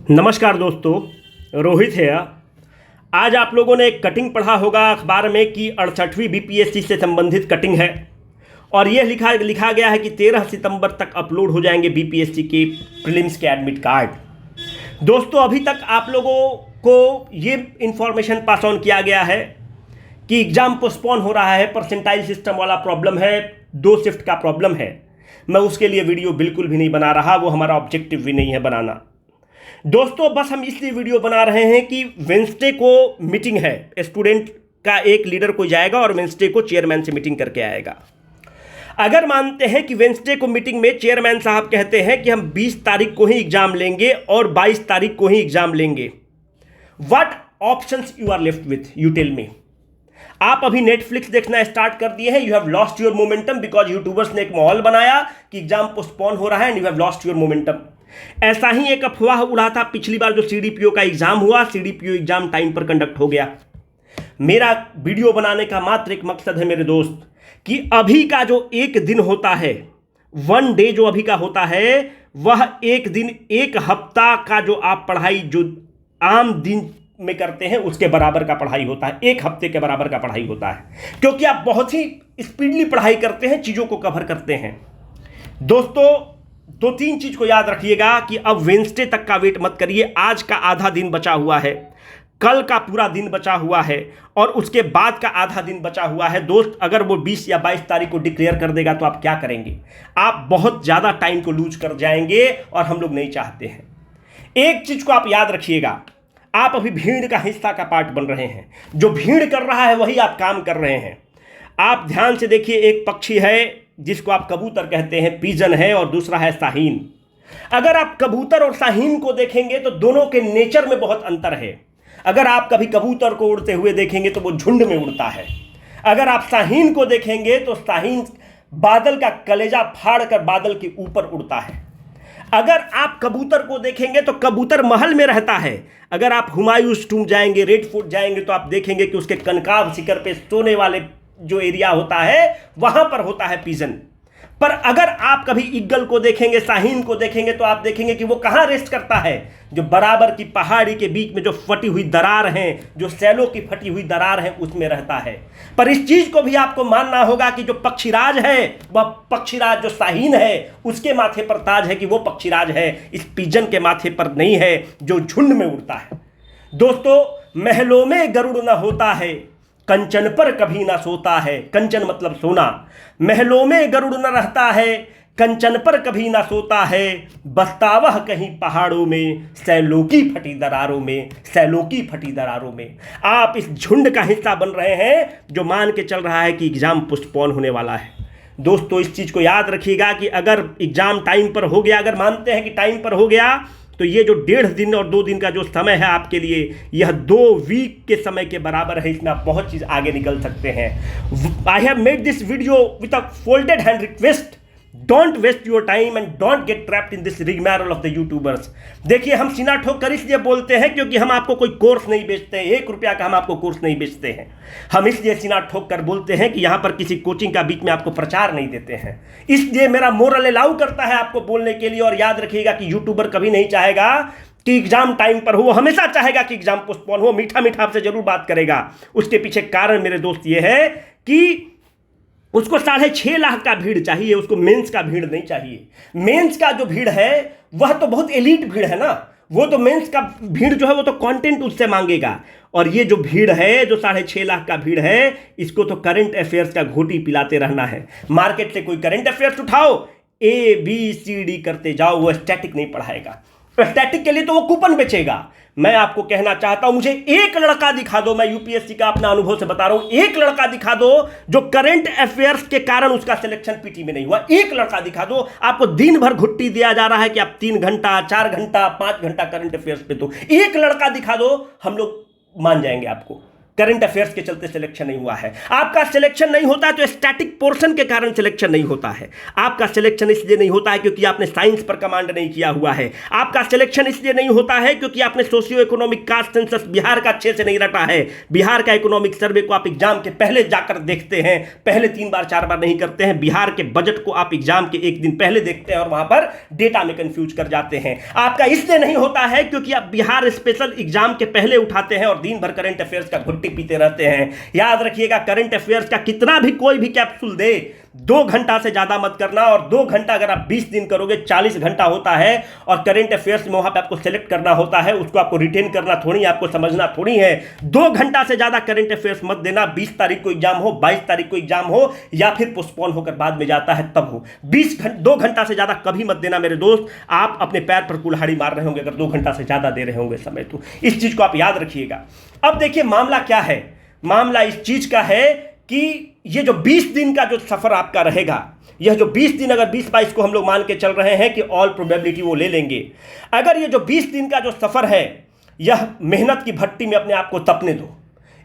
नमस्कार दोस्तों, रोहित है। आज आप लोगों ने एक कटिंग पढ़ा होगा अखबार में कि 68वीं बीपीएससी से संबंधित कटिंग है और यह लिखा गया है कि 13 सितंबर तक अपलोड हो जाएंगे बीपीएससी के प्रीलिम्स के एडमिट कार्ड। दोस्तों, अभी तक आप लोगों को ये इन्फॉर्मेशन पास ऑन किया गया है कि एग्ज़ाम पोस्टपोन हो रहा है, परसेंटाइल सिस्टम वाला प्रॉब्लम है, 2 शिफ्ट का प्रॉब्लम है। मैं उसके लिए वीडियो बिल्कुल भी नहीं बना रहा, वो हमारा ऑब्जेक्टिव भी नहीं है बनाना। दोस्तों, बस हम इसलिए वीडियो बना रहे हैं कि वेंसडे को मीटिंग है, स्टूडेंट का एक लीडर कोई जाएगा और वेंसडे को चेयरमैन से मीटिंग करके आएगा। अगर मानते हैं कि वेंसडे को मीटिंग में चेयरमैन साहब कहते हैं कि हम 20 तारीख को ही एग्जाम लेंगे और 22 तारीख को ही एग्जाम लेंगे, what options you are left with, you tell me. आप अभी नेटफ्लिक्स देखना स्टार्ट कर दिए हैं, you have lost your momentum because YouTubers ने एक माहौल बनाया कि एग्जाम पोस्टपोन हो रहा है and you have lost your momentum. ऐसा ही एक अफवाह उड़ा था पिछली बार जो सीडीपीओ का एग्जाम हुआ, सीडीपीओ एग्जाम टाइम पर कंडक्ट हो गया। मेरा वीडियो बनाने का मात्र एक मकसद है मेरे दोस्त, कि अभी का जो एक दिन होता है, वन डे जो अभी का होता है, वह एक दिन, एक हफ्ता का जो आप पढ़ाई जो आम दिन में करते हैं उसके बराबर का पढ़ाई होता है, एक हफ्ते के बराबर का पढ़ाई होता है, क्योंकि आप बहुत ही स्पीडली पढ़ाई करते हैं, चीज़ों को कवर करते हैं। दोस्तों, 2-3 चीज को याद रखिएगा कि अब वेंसडे तक का वेट मत करिए। आज का आधा दिन बचा हुआ है, कल का पूरा दिन बचा हुआ है और उसके बाद का आधा दिन बचा हुआ है। दोस्त, अगर वो 20 या 22 तारीख को डिक्लेयर कर देगा तो आप क्या करेंगे? आप बहुत ज़्यादा टाइम को लूज कर जाएंगे और हम लोग नहीं चाहते हैं। एक चीज को आप याद रखिएगा, आप अभी भीड़ का हिस्सा का पार्ट बन रहे हैं। जो भीड़ कर रहा है वही आप काम कर रहे हैं। आप ध्यान से देखिए, एक पक्षी है जिसको आप कबूतर कहते हैं, पीजन है, और दूसरा है शाहीन। अगर आप कबूतर और शाहीन को देखेंगे तो दोनों के नेचर में बहुत अंतर है। अगर आप कभी कबूतर को उड़ते हुए देखेंगे तो वो झुंड में उड़ता है। अगर आप शाहीन को देखेंगे तो शाहीन बादल का कलेजा फाड़ कर बादल के ऊपर उड़ता है। अगर आप कबूतर को देखेंगे तो कबूतर महल में रहता है। अगर आप हुमायूं टूम जाएंगे, रेड फोर्ट जाएंगे, तो आप देखेंगे कि उसके कनकाव शिखर पे सोने वाले जो एरिया होता है वहां पर होता है पिजन। पर अगर आप कभी ईगल को देखेंगे, शाहीन को देखेंगे, तो आप देखेंगे कि वो कहां रेस्ट करता है? जो बराबर की पहाड़ी के बीच में जो फटी हुई दरार हैं, जो सैलों की फटी हुई दरार है, उसमें रहता है। पर इस चीज को भी आपको मानना होगा कि जो पक्षीराज है, वह पक्षीराज जो शाहीन है उसके माथे पर ताज है कि वो पक्षीराज है, इस पिजन के माथे पर नहीं है जो झुंड में उड़ता है। दोस्तों, महलों में गरुड़ न होता है, कंचन पर कभी ना सोता है। कंचन मतलब सोना। महलों में गरुड़ न रहता है, कंचन पर कभी ना सोता है, बसता वह कहीं पहाड़ों में, सैलों की फटी दरारों में, सैलों की फटी दरारों में। आप इस झुंड का हिस्सा बन रहे हैं जो मान के चल रहा है कि एग्जाम पोस्टपोन होने वाला है। दोस्तों, इस चीज को याद रखिएगा कि अगर एग्जाम टाइम पर हो गया, अगर मानते हैं कि टाइम पर हो गया, तो ये जो 1.5 दिन और 2 दिन का जो समय है आपके लिए, यह 2 वीक के समय के बराबर है। इसमें आप बहुत चीज़ आगे निकल सकते हैं। I have made this video with a folded hand request, don't waste your time and don't get trapped in this rigmarole of the YouTubers. देखिए, हम सीना ठोक कर इसलिए बोलते हैं क्योंकि हम आपको कोई कोर्स नहीं बेचते हैं, 1 रुपया का हम आपको कोर्स नहीं बेचते हैं। हम इसलिए सीना ठोक कर बोलते हैं कि यहाँ पर किसी कोचिंग का बीच में आपको प्रचार नहीं देते हैं। इसलिए मेरा मोरल अलाउ करता है आपको बोलने के लिए। और याद रखिएगा कि यूट्यूबर कभी नहीं चाहेगा कि एग्जाम टाइम पर हो, हमेशा चाहेगा कि एग्जाम पोस्टपोन हो। मीठा मीठा आपसे जरूर बात करेगा। उसके पीछे कारण मेरे दोस्त ये है कि उसको 6.5 लाख का भीड़ चाहिए, उसको मेंस का भीड़ नहीं चाहिए। मेंस का जो भीड़ है वह तो बहुत एलीट भीड़ है ना, वो तो मेंस का भीड़ जो है वो तो कंटेंट उससे मांगेगा। और ये जो भीड़ है, जो 6.5 लाख का भीड़ है, इसको तो करंट अफेयर्स का घोटी पिलाते रहना है। मार्केट से कोई करंट अफेयर्स उठाओ, ABCD करते जाओ, वो स्टैटिक नहीं पढ़ाएगा। स्टैटिक के लिए तो वो कूपन बेचेगा। मैं आपको कहना चाहता हूं, मुझे एक लड़का दिखा दो, मैं यूपीएससी का अपना अनुभव से बता रहा हूं, एक लड़का दिखा दो जो करंट अफेयर्स के कारण उसका सिलेक्शन पीटी में नहीं हुआ। एक लड़का दिखा दो। आपको दिन भर घुट्टी दिया जा रहा है कि आप 3 घंटा, 4 घंटा, 5 घंटा करंट अफेयर्स पे दो। एक लड़का दिखा दो, हम लोग मान जाएंगे आपको। करंट अफेयर्स के चलते सिलेक्शन नहीं हुआ है। आपका सिलेक्शन नहीं होता है तो स्टैटिक पोर्शन के कारण सिलेक्शन नहीं होता है। आपका सिलेक्शन इसलिए नहीं होता है क्योंकि आपने साइंस पर कमांड नहीं किया हुआ है। आपका सिलेक्शन इसलिए नहीं होता है क्योंकि आपने socio economic caste census Bihar का अच्छे से नहीं रटा है। बिहार का इकोनॉमिक सर्वे को आप एग्जाम के पहले जाकर देखते हैं, पहले 3 बार 4 बार नहीं करते हैं। बिहार के बजट को आप एग्जाम के एक दिन पहले देखते हैं और वहां पर डेटा में कंफ्यूज कर जाते हैं। आपका इसलिए नहीं होता है क्योंकि आप बिहार स्पेशल एग्जाम के पहले उठाते हैं और दिन भर करंट अफेयर्स का घुट्टी पीते रहते हैं। याद रखिएगा, करंट अफेयर्स का कितना भी कोई भी कैप्सूल दे, 2 घंटा से ज्यादा मत करना। और 2 घंटा अगर आप 20 दिन करोगे 40 घंटा होता है। और करंट अफेयर्स में वहां पे आपको सेलेक्ट करना होता है, उसको आपको रिटेन करना थोड़ी, आपको समझना थोड़ी है। 2 घंटा से ज्यादा करंट अफेयर्स मत देना। 20 तारीख को एग्जाम हो, 22 तारीख को एग्जाम हो, या फिर पोस्टपोन होकर बाद में जाता है तब हो। 2 घंटा से ज्यादा कभी मत देना मेरे दोस्त। आप अपने पैर पर कुल्हाड़ी मार रहे होंगे अगर 2 घंटा से ज्यादा दे रहे होंगे समय। तो इस चीज को आप याद रखिएगा। अब देखिए मामला क्या है। मामला इस चीज का है कि ये जो 20 दिन का जो सफर आपका रहेगा, यह जो 20 दिन, अगर 20-22 को हम लोग मान के चल रहे हैं कि ऑल प्रोबेबिलिटी वो ले लेंगे, अगर ये जो 20 दिन का जो सफर है, यह मेहनत की भट्टी में अपने आप को तपने दो।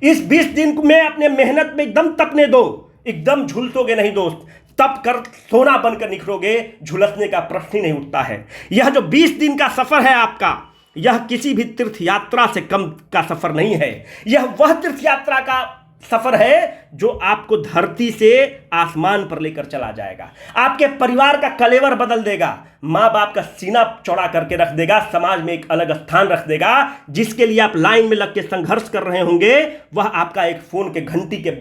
इस 20 दिन में अपने मेहनत में एकदम तपने दो, एकदम झुलसोगे नहीं दोस्त। तप कर सोना बनकर निखरोगे, झुलसने का प्रश्न ही नहीं उठता है। यह जो 20 दिन का सफर है आपका, यह किसी भी तीर्थ यात्रा से कम का सफर नहीं है। यह वह तीर्थ यात्रा का सफर है जो आपको धरती से आसमान पर लेकर चला जाएगा। आपके परिवार का कलेवर बदल देगा, मां बाप का सीना चौड़ा करके रख देगा, समाज में एक अलग स्थान रख देगा। जिसके लिए आप लाइन में लग के संघर्ष कर रहे होंगे, वह आपका एक फोन के घंटी के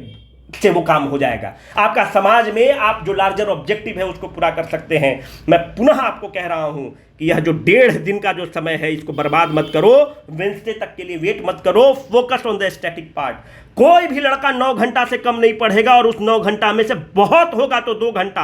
से वो काम हो जाएगा। आपका समाज में आप जो लार्जर ऑब्जेक्टिव है उसको पूरा कर सकते हैं। मैं पुनः आपको कह रहा हूं कि यह जो 1.5 दिन का जो समय है, इसको बर्बाद मत करो। वेडनेसडे तक के लिए वेट मत करो। Focus on the static part. कोई भी लड़का 9 घंटा से कम नहीं पढ़ेगा और उस 9 घंटा में से बहुत होगा तो 2 घंटा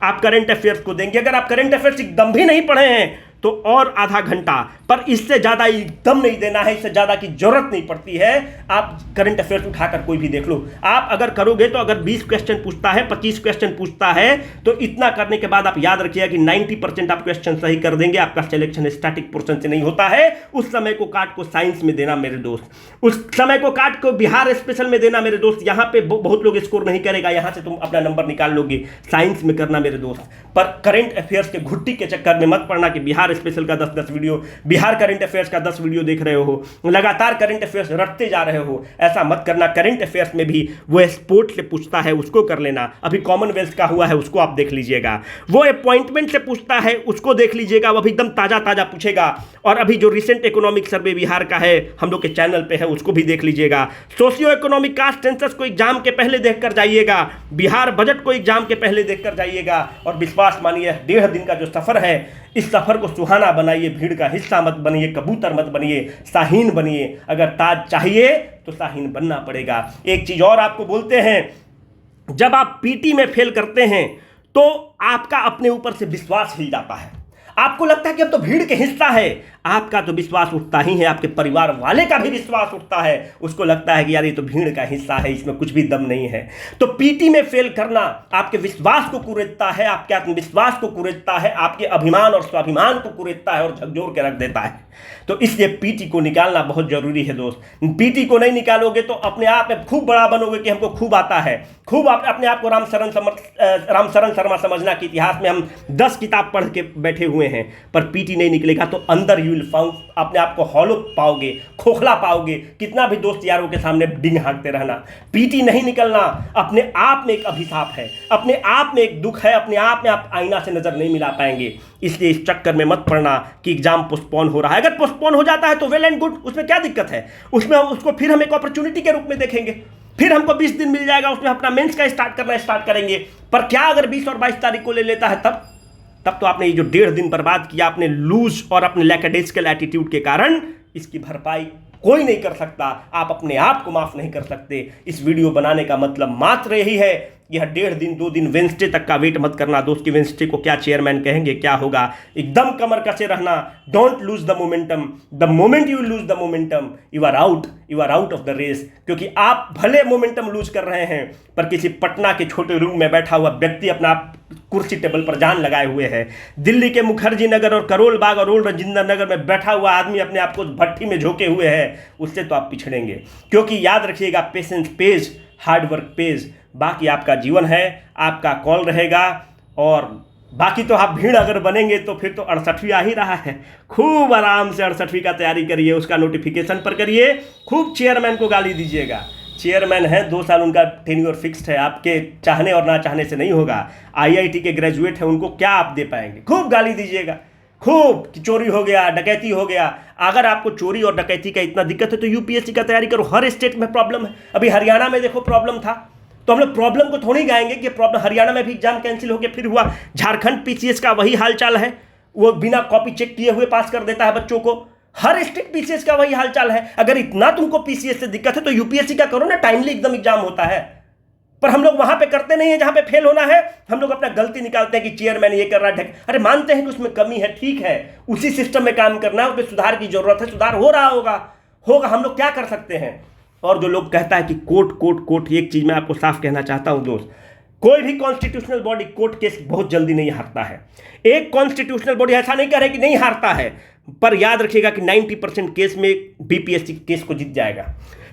आप करंट अफेयर्स को देंगे। अगर आप करंट अफेयर्स एकदम भी नहीं पढ़े हैं तो और आधा घंटा, पर इससे ज़्यादा एकदम नहीं देना है। इससे ज़्यादा की जरूरत नहीं पड़ती है। आप करंट अफेयर्स उठाकर कोई भी देख लो। आप अगर करोगे तो अगर 20 क्वेश्चन पूछता है, 25 क्वेश्चन पूछता है, तो इतना करने के बाद आप याद रखिएगा कि 90% आप क्वेश्चन सही कर देंगे। आपका सिलेक्शन स्टैटिक पोर्शन से नहीं होता है। उस समय को काट को साइंस में देना मेरे दोस्त, उस समय को काट को बिहार स्पेशल में देना मेरे दोस्त। यहाँ पे बहुत लोग स्कोर नहीं करेगा, यहाँ से तुम अपना नंबर निकाल लोगे। साइंस में करना मेरे दोस्त, पर करंट अफेयर्स के घुट्टी के चक्कर में मत पड़ना कि बिहार स्पेशल का 10-10 वीडियो, बिहार करंट अफेयर्स का 10 वीडियो देख रहे हो, लगातार करंट अफेयर्स रटते जा रहे हो। ऐसा मत करना। करंट अफेयर्स में भी वो स्पोर्ट से पूछता है, उसको कर लेना। अभी कॉमनवेल्थ का हुआ है, उसको आप देख लीजिएगा। वो अपॉइंटमेंट से पूछता है, उसको देख लीजिएगा, वो भी एकदम ताजा ताजा पूछेगा। और अभी जो रिसेंट इकोनॉमिक सर्वे बिहार का है, हम लोग के चैनल पे है, उसको भी देख लीजिएगा। सोशियो इकोनॉमिक कास्ट सेंसस को एग्जाम के पहले देखकर जाइएगा, बिहार बजट को एग्जाम के पहले देखकर जाइएगा। और विश्वास मानिए, 1.5 दिन का जो सफर है, इस सफर को सुहाना बनाइए। भीड़ का हिस्सा मत बनिए, कबूतर मत बनिए, शाहीन बनिए। अगर ताज चाहिए तो शाहीन बनना पड़ेगा। एक चीज और आपको बोलते हैं, जब आप पीटी में फेल करते हैं तो आपका अपने ऊपर से विश्वास हिल जाता है। आपको लगता है कि अब तो भीड़ के हिस्सा है। आपका तो विश्वास उठता ही है, आपके परिवार वाले का भी विश्वास उठता है। उसको लगता है कि यार ये तो भीड़ का हिस्सा है, इसमें कुछ भी दम नहीं है। तो पीटी में फेल करना आपके विश्वास को कुरेदता है, आपके आत्मविश्वास को कुरेदता है, आपके अभिमान और स्वाभिमान को कुरेदता है और झकझोर के रख देता है। तो इसलिए पीटी को निकालना बहुत जरूरी है दोस्त। पीटी को नहीं निकालोगे तो अपने आप में खूब बड़ा बनोगे कि हमको खूब आता है, खूब अपने आप को रामशरण शर्मा समझना कि इतिहास में हम 10 किताब पढ़ के बैठे हुए हैं। पर पीटी नहीं निकलेगा तो अंदर यू विल फाउंड अपने आप को हॉलो पाओगे, खोखला पाओगे। कितना भी दोस्त यारों के सामने डिंग हाँकते रहना। पीटी नहीं निकलना अपने आप में एक अभिशाप है, अपने आप में एक दुख है, अपने आप में आप आईना से नजर नहीं मिला पाएंगे। इसलिए इस चक्कर में मत पड़ना कि एग्जाम पोस्टपोन हो रहा है। अगर पोस्टपोन हो जाता है तो वेल एंड गुड, उसमें क्या दिक्कत है। उसमें उसको फिर हम एक अपॉर्चुनिटी के रूप में देखेंगे। फिर हमको 20 दिन मिल जाएगा, उसमें अपना मेंस का स्टार्ट करेंगे। पर क्या अगर 20 और 22 तारीख को ले लेता है, तब तो आपने ये जो 1.5 दिन बर्बाद किया अपने लूज और अपने लैकेडेस्कल एटीट्यूड के कारण, इसकी भरपाई कोई नहीं कर सकता। आप अपने आप को माफ नहीं कर सकते। इस वीडियो बनाने का मतलब मात्र यही है, यह 1.5 दिन 2 दिन वेंसडे तक का वेट मत करना दोस्त कि वेंसडे को क्या चेयरमैन कहेंगे, क्या होगा। एकदम कमर कसे रहना, don't lose the momentum. The moment you lose the momentum you are out of the race. क्योंकि आप भले मोमेंटम लूज कर रहे हैं, पर किसी पटना के छोटे रूम में बैठा हुआ व्यक्ति अपना कुर्सी टेबल पर जान लगाए हुए है। दिल्ली के मुखर्जी नगर और करोल बाग और ओल्ड राजेंद्र नगर में बैठा हुआ आदमी अपने आप को भट्टी में झोंके हुए है, उससे तो आप पिछड़ेंगे। क्योंकि याद रखिएगा, patience page, hard work page. बाकी आपका जीवन है, आपका कॉल रहेगा। और बाकी तो आप भीड़ अगर बनेंगे तो फिर तो 68वीं आ ही रहा है। खूब आराम से 68वीं का तैयारी करिए, उसका नोटिफिकेशन पर करिए, खूब चेयरमैन को गाली दीजिएगा। चेयरमैन है, 2 साल उनका टेन्योर फिक्स्ड है, आपके चाहने और ना चाहने से नहीं होगा। आईआईटी के ग्रेजुएट हैं, उनको क्या आप दे पाएंगे। खूब गाली दीजिएगा, खूब कि चोरी हो गया, डकैती हो गया। अगर आपको चोरी और डकैती का इतना दिक्कत है तो यूपीएससी का तैयारी करो। हर स्टेट में प्रॉब्लम है। अभी हरियाणा में देखो प्रॉब्लम था, तो हम लोग प्रॉब्लम को थोड़ी गाएंगे कि प्रॉब्लम हरियाणा में भी एग्जाम कैंसिल हो गया फिर हुआ। झारखंड पीसीएस का वही हाल चाल है, वो बिना कॉपी चेक किए हुए पास कर देता है बच्चों को। हर स्टेट पीसीएस का वही हालचाल है। अगर इतना तुमको पीसीएस से दिक्कत है तो यूपीएससी का करो ना, टाइमली एकदम एग्जाम होता है। पर हम लोग वहां पे करते नहीं है जहां पे फेल होना है। हम लोग अपना गलती निकालते हैं कि चेयरमैन ये कर रहा है। अरे मानते हैं कि उसमें कमी है, ठीक है, उसी सिस्टम में काम करना है, उसमें सुधार की जरूरत है, सुधार हो रहा होगा। हम लोग क्या कर सकते हैं। और जो लोग कहता है कि कोर्ट, एक चीज मैं आपको साफ कहना चाहता हूं दोस्त, कोई भी कॉन्स्टिट्यूशनल बॉडी कोर्ट केस बहुत जल्दी नहीं हारता है। एक कॉन्स्टिट्यूशनल बॉडी ऐसा नहीं कह रहे कि नहीं हारता है, पर याद रखिएगा कि 90% केस में बीपीएससी केस को जीत जाएगा।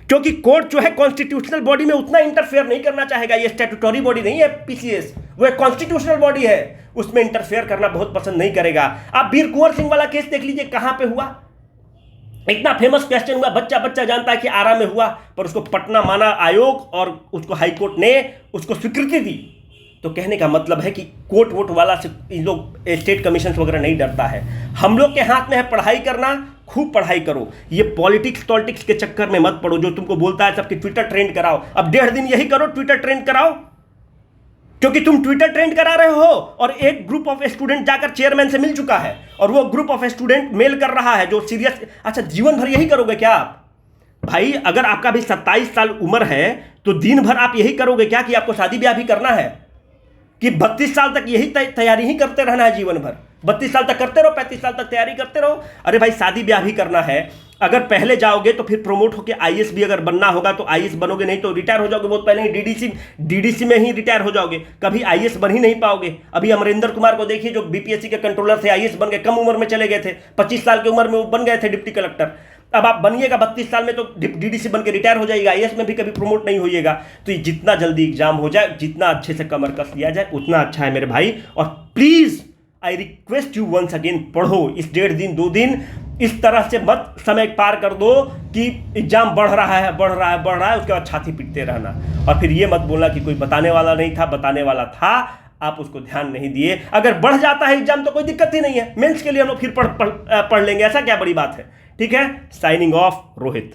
क्योंकि कोर्ट जो है कॉन्स्टिट्यूशनल बॉडी में उतना इंटरफेयर नहीं करना चाहेगा। ये स्टैट्यूटरी बॉडी नहीं है पीसीएस, वो एक कॉन्स्टिट्यूशनल बॉडी है, उसमें इंटरफेयर करना बहुत पसंद नहीं करेगा। आप वीर कुंवर सिंह वाला केस देख लीजिए, कहां पे हुआ। इतना फेमस क्वेश्चन हुआ, बच्चा जानता है कि आरा में हुआ, पर उसको पटना माना आयोग और उसको हाईकोर्ट ने उसको स्वीकृति दी। तो कहने का मतलब है कि कोर्ट वोट वाला से इन लोग स्टेट कमीशन वगैरह नहीं डरता है। हम लोग के हाथ में है पढ़ाई करना, खूब पढ़ाई करो। ये पॉलिटिक्स के चक्कर में मत पड़ो। जो तुमको बोलता है सबकी ट्विटर ट्रेंड कराओ, अब 1.5 दिन यही करो, ट्विटर ट्रेंड कराओ। क्योंकि तुम ट्विटर ट्रेंड करा रहे हो और एक ग्रुप ऑफ स्टूडेंट जाकर चेयरमैन से मिल चुका है और वो ग्रुप ऑफ स्टूडेंट मेल कर रहा है जो सीरियस। अच्छा, जीवन भर यही करोगे क्या आप? भाई अगर आपका भी 27 साल उम्र है तो दिन भर आप यही करोगे क्या कि आपको शादी ब्याह भी करना है कि 32 साल तक यही तैयारी ही करते रहना है जीवन भर? 32 साल तक करते रहो, 35 साल तक तैयारी करते रहो। अरे भाई शादी ब्याह भी करना है। अगर पहले जाओगे तो फिर प्रमोट होकर आईएएस भी अगर बनना होगा तो आईएएस बनोगे, नहीं तो रिटायर हो जाओगे बहुत पहले ही। डीडीसी में ही रिटायर हो जाओगे, कभी आईएएस बन ही नहीं पाओगे। अभी अमरिंदर कुमार को देखिए, जो बीपीएससी के कंट्रोलर थे, आईएएस बन गए, कम उम्र में चले गए थे, 25 साल की उम्र में वो बन गए थे डिप्टी कलेक्टर। अब आप बनिएगा 32 साल में तो डीडीसी बन के रिटायर हो जाएगा, आईएएस में भी कभी प्रमोट नहीं होइएगा। तो ये जितना जल्दी एग्जाम हो जाए, जितना अच्छे से कमर कस लिया जाए, उतना अच्छा है मेरे भाई। और please I request you once again, पढ़ो। इस 1.5 दिन 2 दिन इस तरह से मत समय पार कर दो कि एग्जाम बढ़ रहा है, उसके बाद छाती पीटते रहना। और फिर ये मत बोलना कि कोई बताने वाला नहीं था, बताने वाला था, आप उसको ध्यान नहीं दिए। अगर बढ़ जाता है एग्जाम तो कोई दिक्कत ही नहीं है, मेंस के लिए हम लोग फिर पढ़ लेंगे, ऐसा क्या बड़ी बात है। ठीक है, साइनिंग ऑफ, रोहित।